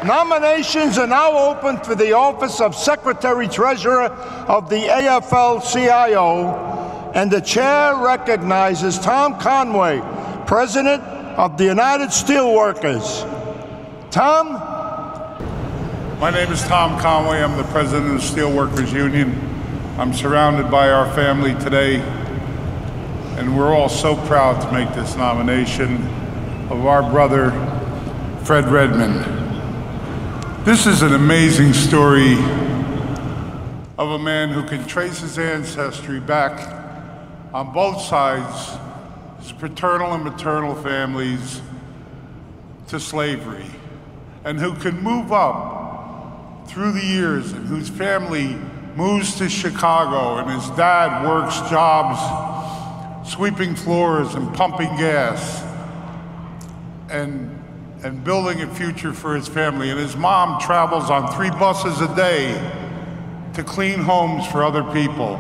Nominations are now open for the office of Secretary-Treasurer of the AFL-CIO, and the chair recognizes Tom Conway, President of the United Steelworkers. Tom? My name is Tom Conway. I'm the President of the Steelworkers Union. I'm surrounded by our family today, and we're all so proud to make this nomination of our brother, Fred Redmond. This is an amazing story of a man who can trace his ancestry back on both sides, his paternal and maternal families, to slavery, and who can move up through the years, and whose family moves to Chicago, and his dad works jobs sweeping floors and pumping gas and building a future for his family. And his mom travels on 3 buses a day to clean homes for other people.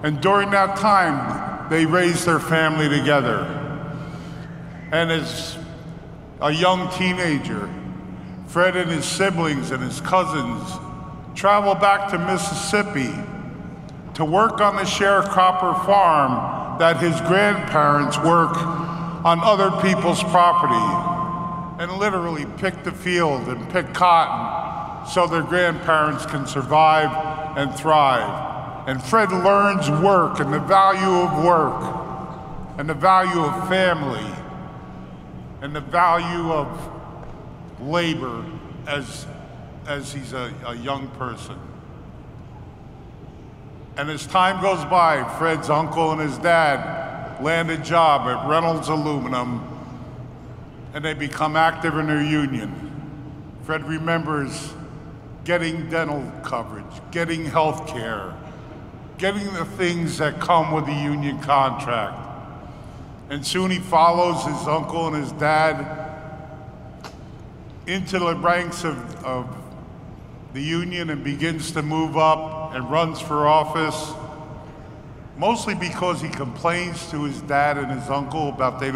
And during that time, they raise their family together. And as a young teenager, Fred and his siblings and his cousins travel back to Mississippi to work on the sharecropper farm that his grandparents work on other people's property, and literally pick the field and pick cotton so their grandparents can survive and thrive. And Fred learns work and the value of work and the value of family and the value of labor as he's a young person. And as time goes by, Fred's uncle and his dad land a job at Reynolds Aluminum, and they become active in their union. Fred remembers getting dental coverage, getting health care, getting the things that come with the union contract. And soon he follows his uncle and his dad into the ranks of the union and begins to move up and runs for office, mostly because he complains to his dad and his uncle about he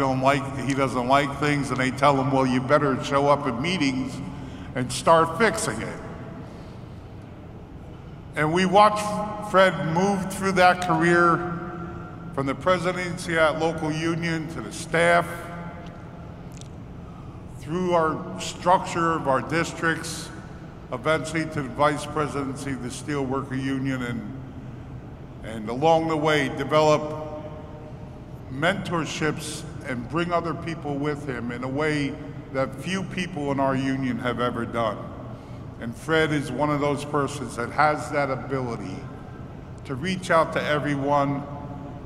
doesn't like things, and they tell him, well, you better show up at meetings and start fixing it. And we watch Fred move through that career from the presidency at local union to the staff, through our structure of our districts, eventually to the vice presidency of the Steelworker Union, and along the way develop mentorships and bring other people with him in a way that few people in our union have ever done. And Fred is one of those persons that has that ability to reach out to everyone,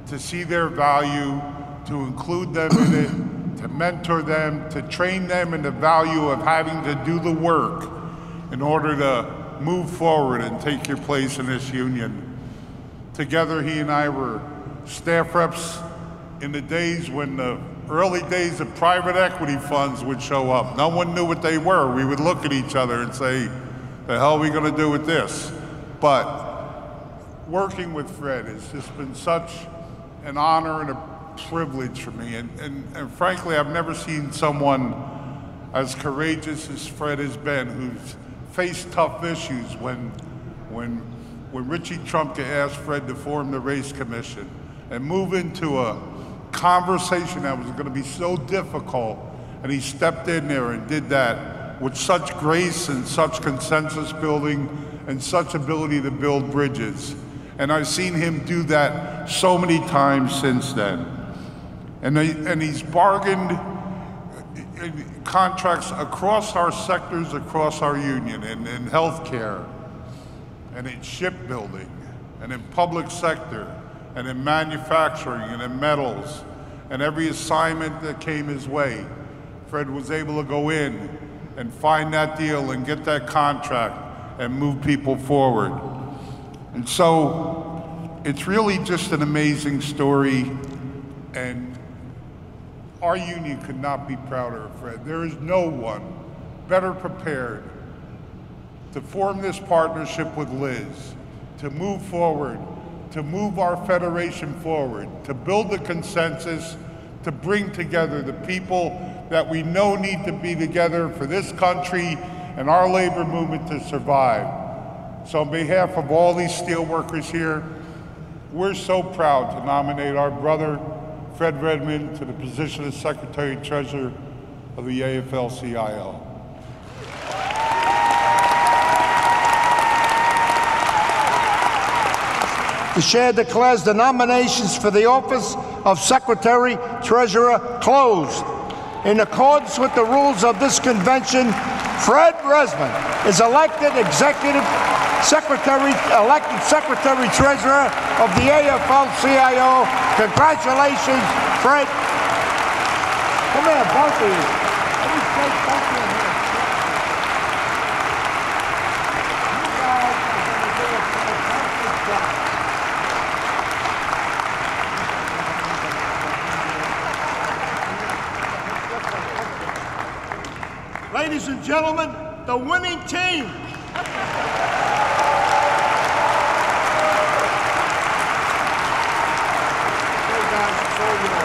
to see their value, to include them in it, to mentor them, to train them in the value of having to do the work in order to move forward and take your place in this union. Together, he and I were staff reps in the days when the early days of private equity funds would show up. No one knew what they were. We would look at each other and say, the hell are we gonna do with this? But working with Fred has just been such an honor and a privilege for me. And frankly, I've never seen someone as courageous as Fred has been, who's faced tough issues when Richie Trumka asked Fred to form the Race Commission and move into a conversation that was going to be so difficult, and he stepped in there and did that with such grace and such consensus building and such ability to build bridges. And I've seen him do that so many times since then. And he's bargained contracts across our sectors, across our union, in healthcare, and in shipbuilding, and in public sector, and in manufacturing, and in metals, and every assignment that came his way, Fred was able to go in and find that deal and get that contract and move people forward. And so it's really just an amazing story, and our union could not be prouder of Fred. There is no one better prepared to form this partnership with Liz, to move forward, to move our federation forward, to build the consensus, to bring together the people that we know need to be together for this country and our labor movement to survive. So on behalf of all these steelworkers here, we're so proud to nominate our brother, Fred Redmond, to the position of Secretary-Treasurer of the AFL-CIO. The chair declares the nominations for the office of Secretary-Treasurer closed. In accordance with the rules of this convention, Fred Redmond is elected Secretary-Treasurer of the AFL-CIO. Congratulations, Fred. Come here, both of you. Let me take both of you here. You guys are going to do a fantastic job. Ladies and gentlemen, the winning team. Hey guys, it's all yours.